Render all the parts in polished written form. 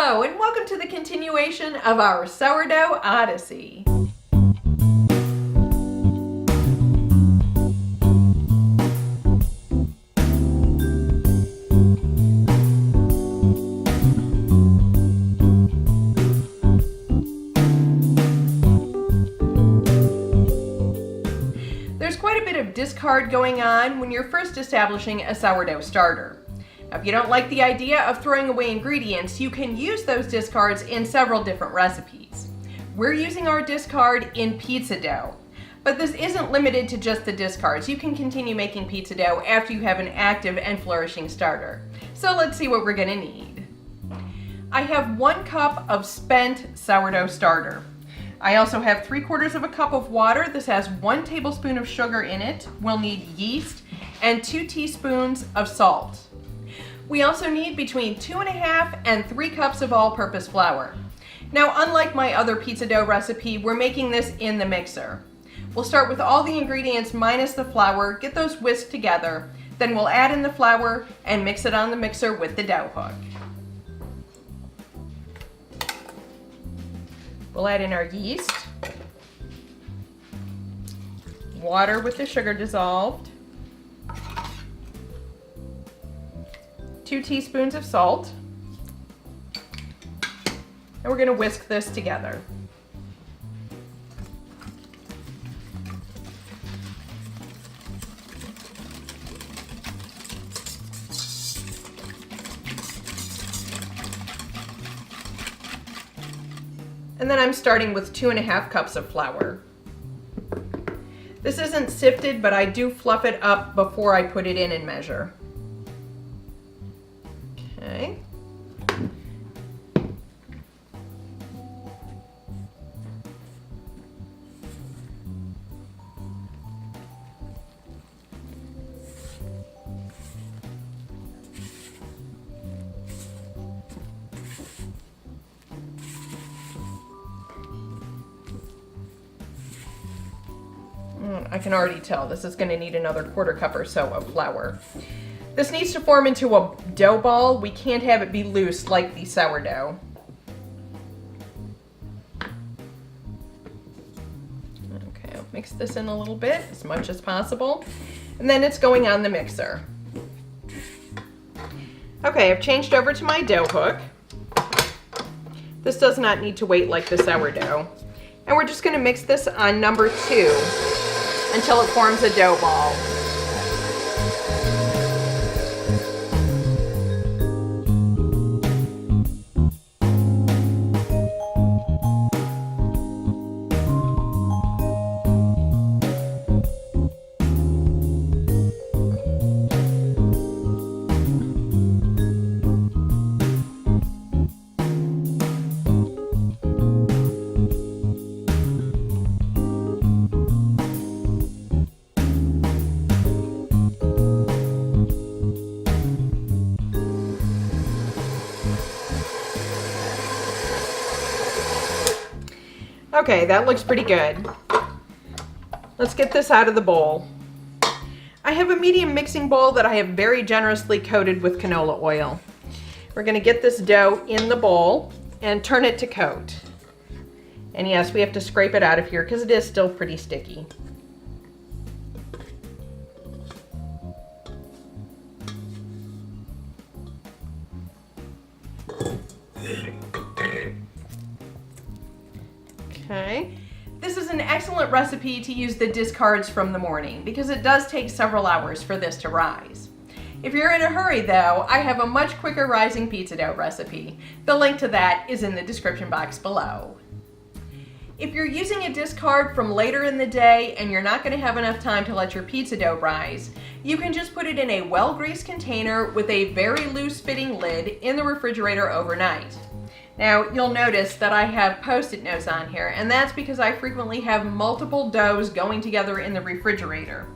Hello, and welcome to the continuation of our sourdough odyssey. There's quite a bit of discard going on when you're first establishing a sourdough starter. Now, if you don't like the idea of throwing away ingredients, you can use those discards in several different recipes. We're using our discard in pizza dough, but this isn't limited to just the discards. You can continue making pizza dough after you have an active and flourishing starter. So let's see what we're going to need. I have 1 cup of spent sourdough starter. I also have 3/4 of a cup of water. This has 1 tablespoon of sugar in it. We'll need yeast and 2 teaspoons of salt. We also need between 2½ and 3 cups of all-purpose flour. Now, unlike my other pizza dough recipe, we're making this in the mixer. We'll start with all the ingredients minus the flour, get those whisked together, then we'll add in the flour and mix it on the mixer with the dough hook. We'll add in our yeast, water with the sugar dissolved, 2 teaspoons of salt, and we're going to whisk this together. And then I'm starting with 2½ cups of flour. This isn't sifted, but I do fluff it up before I put it in and measure. Okay. I can already tell this is going to need another 1/4 cup or so of flour. This needs to form into a dough ball. We can't have it be loose like the sourdough. Okay, I'll mix this in a little bit, as much as possible. And then it's going on the mixer. Okay, I've changed over to my dough hook. This does not need to wait like the sourdough. And we're just going to mix this on number 2 until it forms a dough ball. Okay, that looks pretty good. Let's get this out of the bowl. I have a medium mixing bowl that I have very generously coated with canola oil. We're going to get this dough in the bowl and turn it to coat. And yes, we have to scrape it out of here because it is still pretty sticky. Okay, this is an excellent recipe to use the discards from the morning because it does take several hours for this to rise. If you're in a hurry though, I have a much quicker rising pizza dough recipe. The link to that is in the description box below. If you're using a discard from later in the day and you're not going to have enough time to let your pizza dough rise, you can just put it in a well-greased container with a very loose fitting lid in the refrigerator overnight. Now, you'll notice that I have Post-it notes on here, and that's because I frequently have multiple doughs going together in the refrigerator.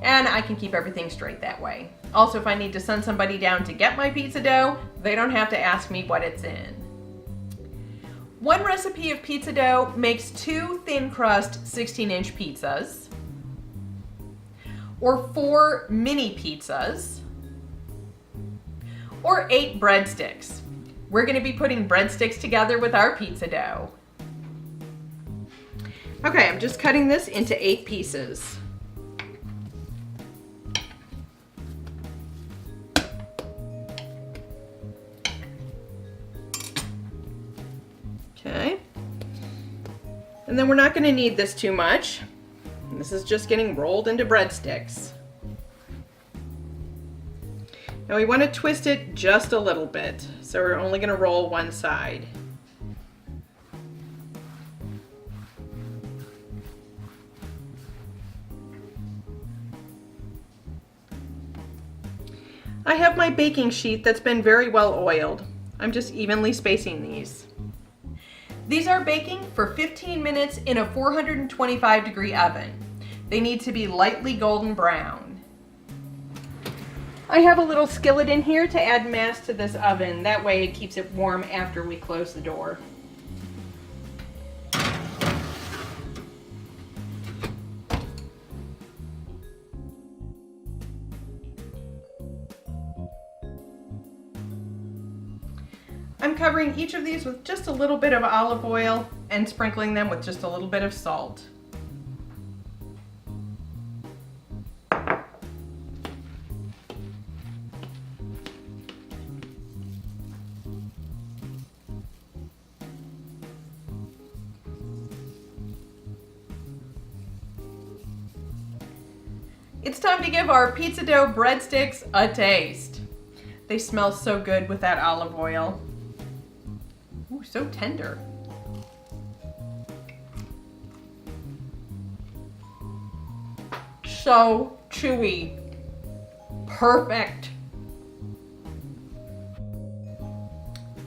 And I can keep everything straight that way. Also, if I need to send somebody down to get my pizza dough, they don't have to ask me what it's in. One recipe of pizza dough makes 2 thin crust 16-inch pizzas, or 4 mini pizzas, or 8 breadsticks. We're going to be putting breadsticks together with our pizza dough. Okay, I'm just cutting this into 8 pieces. Okay. And then we're not going to knead this too much. This is just getting rolled into breadsticks. Now we want to twist it just a little bit, so we're only going to roll one side. I have my baking sheet that's been very well oiled. I'm just evenly spacing these. These are baking for 15 minutes in a 425-degree oven. They need to be lightly golden brown. I have a little skillet in here to add mass to this oven. That way it keeps it warm after we close the door. I'm covering each of these with just a little bit of olive oil and sprinkling them with just a little bit of salt. It's time to give our pizza dough breadsticks a taste. They smell so good with that olive oil. Ooh, so tender. So chewy. Perfect.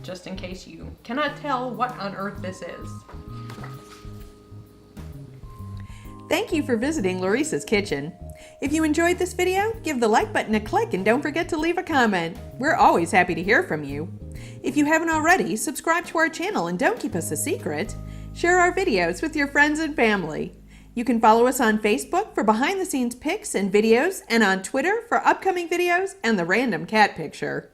Just in case you cannot tell what on earth this is. Thank you for visiting Laurice's Kitchen. If you enjoyed this video, give the like button a click and don't forget to leave a comment. We're always happy to hear from you. If you haven't already, subscribe to our channel and don't keep us a secret. Share our videos with your friends and family. You can follow us on Facebook for behind-the-scenes pics and videos, and on Twitter for upcoming videos and the random cat picture.